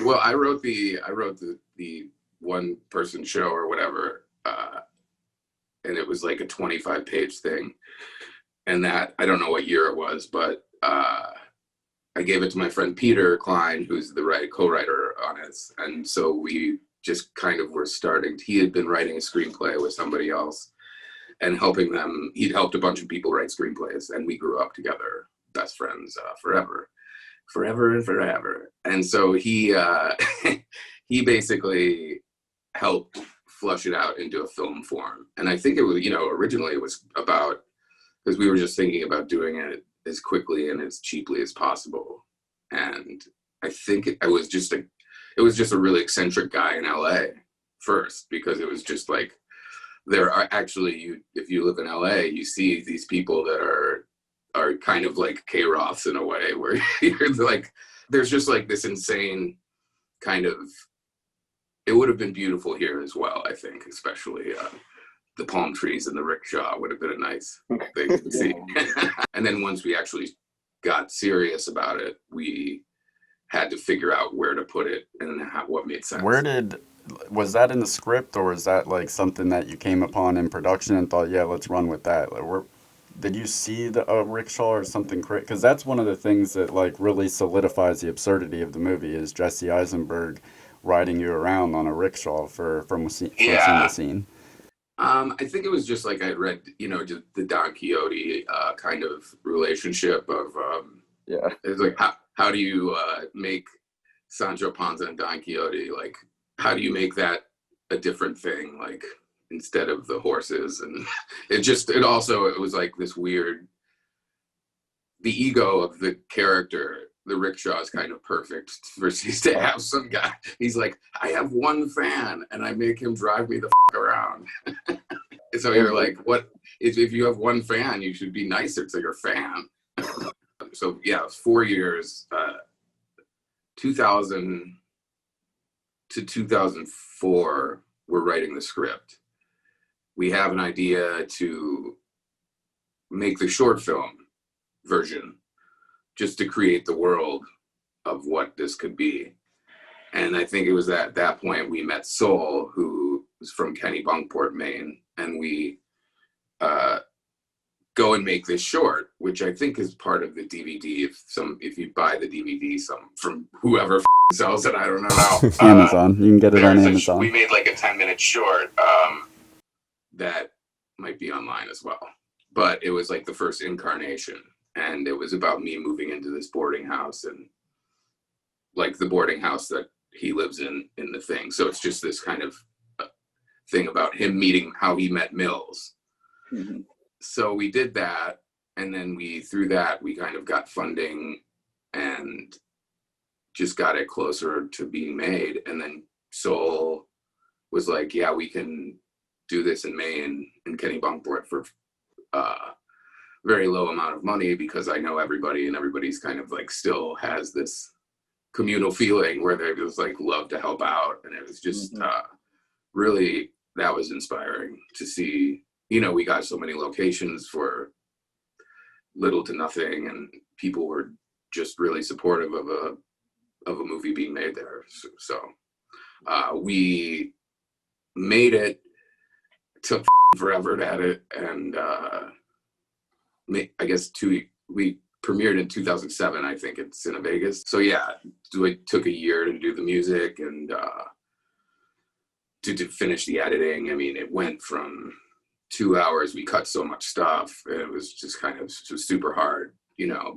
Well, I wrote the one person show or whatever, and it was like a 25-page thing. And that, I don't know what year it was, but I gave it to my friend Peter Klein, who's the co-writer on it. And so we just kind of were starting. He had been writing a screenplay with somebody else and helping them. He'd helped a bunch of people write screenplays, and we grew up together, best friends forever and forever. And so he he basically helped flush it out into a film form. And I think it was, originally it was about, because we were just thinking about doing it as quickly and as cheaply as possible. And I think it was just a really eccentric guy in LA first, because it was just like, there are actually, if you live in LA, you see these people that are kind of like K-Roths in a way, where you're like, there's just like this insane kind of, it would have been beautiful here as well, I think, especially the palm trees and the rickshaw would have been a nice thing to see. And then once we actually got serious about it, we had to figure out where to put it and what made sense. Was that in the script, or is that like something that you came upon in production and thought, yeah, let's run with that? Like, did you see the rickshaw or something? Because that's one of the things that like really solidifies the absurdity of the movie is Jesse Eisenberg riding you around on a rickshaw from scene to scene. I think it was just like I read, just the Don Quixote kind of relationship of, it's like, how do you make Sancho Panza and Don Quixote, like, how do you make that a different thing, like, instead of the horses? And it was like this weird, the ego of the character, the rickshaw, is kind of perfect versus to have some guy, he's like, I have one fan and I make him drive me the around. So you're like, what, if you have one fan, you should be nicer to your fan. So yeah, it was 4 years, 2000 to 2004, we're writing the script. We have an idea to make the short film version, just to create the world of what this could be. And I think it was at that point we met Soul, who was from Kennebunkport, Maine, and we go and make this short, which I think is part of the DVD. If you buy the DVD from whoever sells it, I don't know. Amazon, you can get it on Amazon. We made like a 10-minute short that might be online as well. But it was like the first incarnation, and it was about me moving into this boarding house, and like the boarding house that he lives in the thing. So it's just this kind of thing about him meeting how he met Mills. Mm-hmm. So we did that, and then through that we kind of got funding and just got it closer to being made. And then Soul was like, yeah, we can do this in Maine, in Kennebunkport, for very low amount of money, because I know everybody, and everybody's kind of like still has this communal feeling where they just like love to help out. And it was just really, that was inspiring to see. We got so many locations for little to nothing, and people were just really supportive of a movie being made there. So we made it, took forever to edit, and I guess we premiered in 2007, I think, at Cinevegas. So yeah, it took a year to do the music and to finish the editing. I mean, it went from 2 hours, we cut so much stuff, and it was just kind of super hard,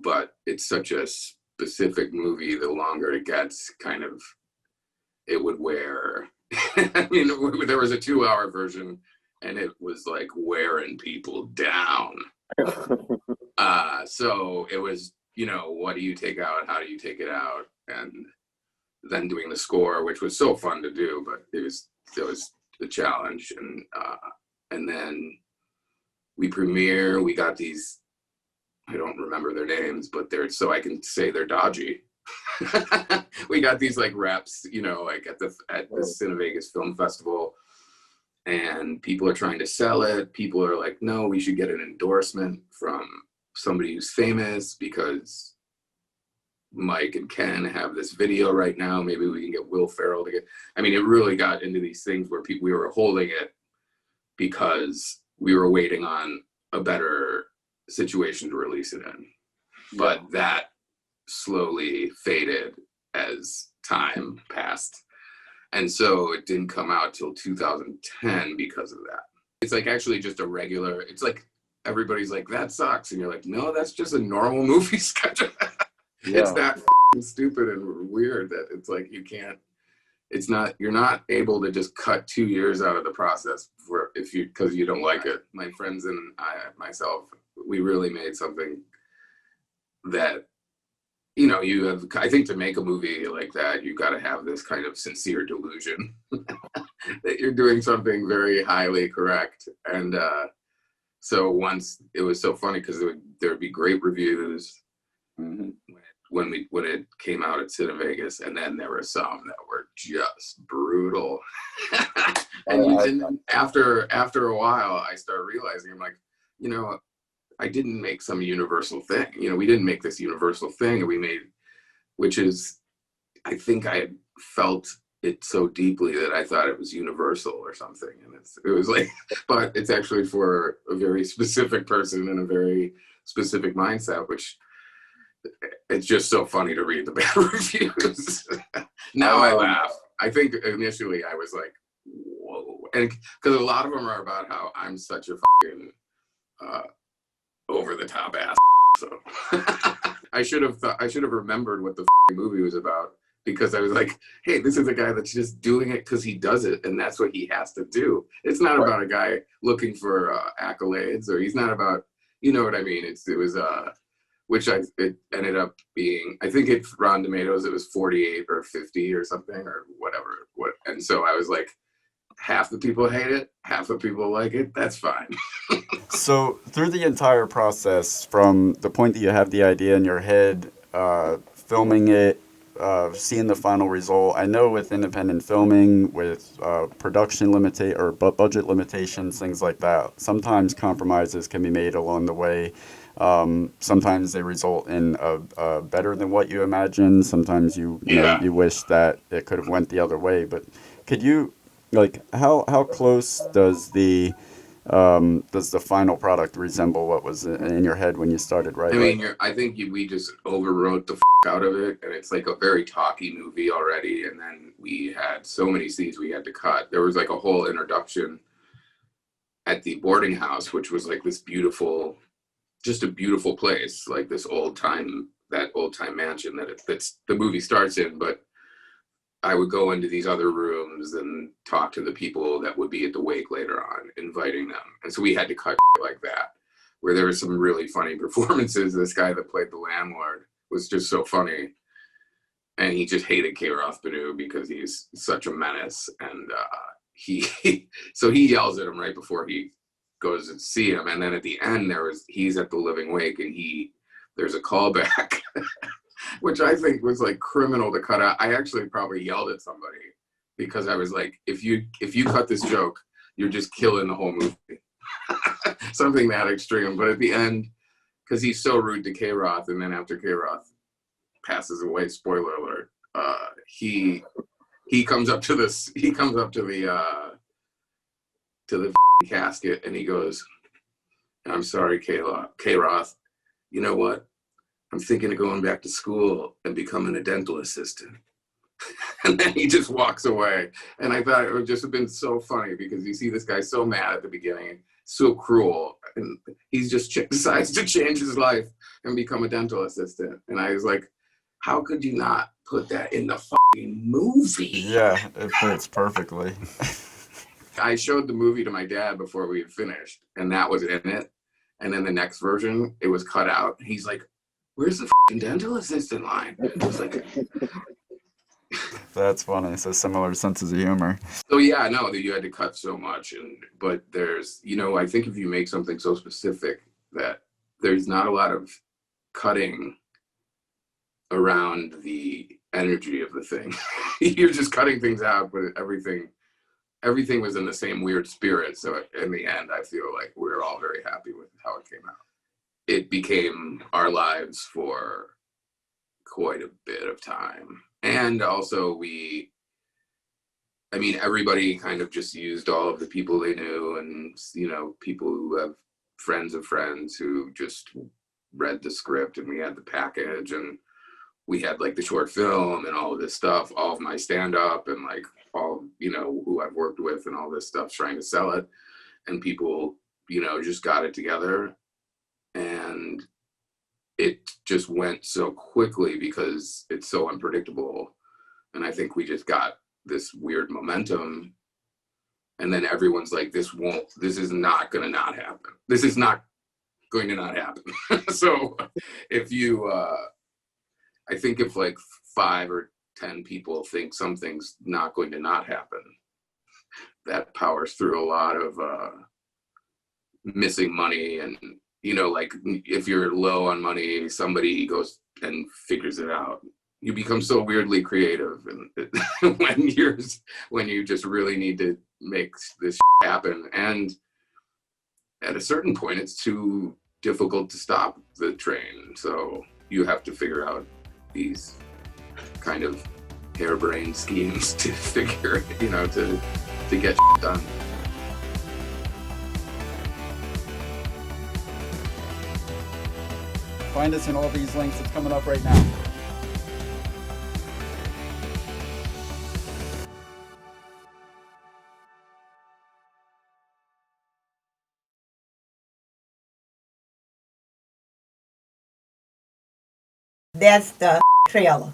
but it's such a specific movie. The longer it gets, kind of, it would wear. I mean, there was a 2-hour version, and it was like wearing people down. So it was, what do you take out? How do you take it out? And then doing the score, which was so fun to do, but it was the challenge. And then we premiere, we got these, I don't remember their names, but so I can say they're dodgy. We got these like reps, like at the Cinevegas Film Festival, and people are trying to sell it. People are like, no, we should get an endorsement from somebody who's famous, because Mike and Ken have this video right now. Maybe we can get Will Ferrell to get. I mean, it really got into these things where we were holding it because we were waiting on a better situation to release it in. But that slowly faded as time passed. And so it didn't come out till 2010 because of that. It's like actually just a regular, it's like everybody's like, that sucks. And you're like, no, that's just a normal movie schedule. It's that stupid and weird that it's like you can't, it's not, you're not able to just cut 2 years out of the process for if you, because you don't like it. My friends and myself, we really made something that, you know, you have, I think to make a movie like that, you've got to have this kind of sincere delusion that you're doing something very highly correct. And so once it was so funny because there would be great reviews when it came out at Cinevegas, and then there were some that were just brutal. and after a while, I started realizing, I'm like, you know, I didn't make some universal thing. You know, we didn't make this universal thing, and we made, which is, I think I had felt it so deeply that I thought it was universal or something. And it was like, but it's actually for a very specific person in a very specific mindset, which it's just so funny to read the bad reviews. Now I laugh. I think initially I was like, whoa. And because a lot of them are about how I'm such a fucking over the top ass. So I should have remembered what the movie was about, because I was like, hey, this is a guy that's just doing it because he does it, and that's what he has to do. It's not about a guy looking for accolades, or he's not about, you know what I mean? It was which it ended up being, I think it's Rotten Tomatoes, it was 48 or 50 or something or whatever. And so I was like, half the people hate it, half the people like it. That's fine. So through the entire process, from the point that you have the idea in your head, filming it, seeing the final result, I know with independent filming, with production budget limitations, things like that, sometimes compromises can be made along the way. Sometimes they result in a better than what you imagined. Sometimes you know, you wish that it could have went the other way. But could you, like, how close does the final product resemble what was in your head when you started writing? I mean, I think we just overwrote the out of it, and it's like a very talky movie already. And then we had so many scenes we had to cut. There was like a whole introduction at the boarding house, which was like this beautiful, just a beautiful place, like this old time mansion that's the movie starts in. But I would go into these other rooms and talk to the people that would be at the wake later on, inviting them. And so we had to cut like that, where there were some really funny performances. This guy that played the landlord was just so funny. And he just hated K-Roth Banu because he's such a menace. And so he yells at him right before he goes to see him. And then at the end, he's at the living wake, and there's a callback. Which I think was like criminal to cut out. I actually probably yelled at somebody because I was like, if you cut this joke, you're just killing the whole movie. Something that extreme. But at the end, because he's so rude to K-Roth, and then after K-Roth passes away, spoiler alert, he comes up to the casket, and he goes, "I'm sorry, K-Roth. You know what? I'm thinking of going back to school and becoming a dental assistant." And then he just walks away. And I thought it would just have been so funny, because you see this guy so mad at the beginning, so cruel, and he's just decides to change his life and become a dental assistant. And I was like, how could you not put that in the fucking movie? Yeah, it fits perfectly. I showed the movie to my dad before we had finished, and that was in it. And then the next version, it was cut out. He's like, where's the fucking dental assistant line? I was like, That's funny. So similar senses of humor. so yeah, no, that you had to cut so much. But there's, you know, I think if you make something so specific that there's not a lot of cutting around the energy of the thing. You're just cutting things out, but everything was in the same weird spirit. So in the end, I feel like we're all very happy with how it came out. It became our lives for quite a bit of time. And also I mean, everybody kind of just used all of the people they knew, and people who have friends of friends who just read the script, and we had the package, and we had like the short film and all of this stuff, all of my stand up, and like all, who I've worked with and all this stuff trying to sell it. And people, just got it together. And it just went so quickly because it's so unpredictable. And I think we just got this weird momentum. And then everyone's like, this is not going to not happen. This is not going to not happen. So if I think if like 5 or 10 people think something's not going to not happen, that powers through a lot of missing money. And like if you're low on money, somebody goes and figures it out. You become so weirdly creative, and when you just really need to make this happen. And at a certain point, it's too difficult to stop the train, so you have to figure out these kind of harebrained schemes to figure, to get done. Find us in all these links. It's coming up right now. That's the trailer.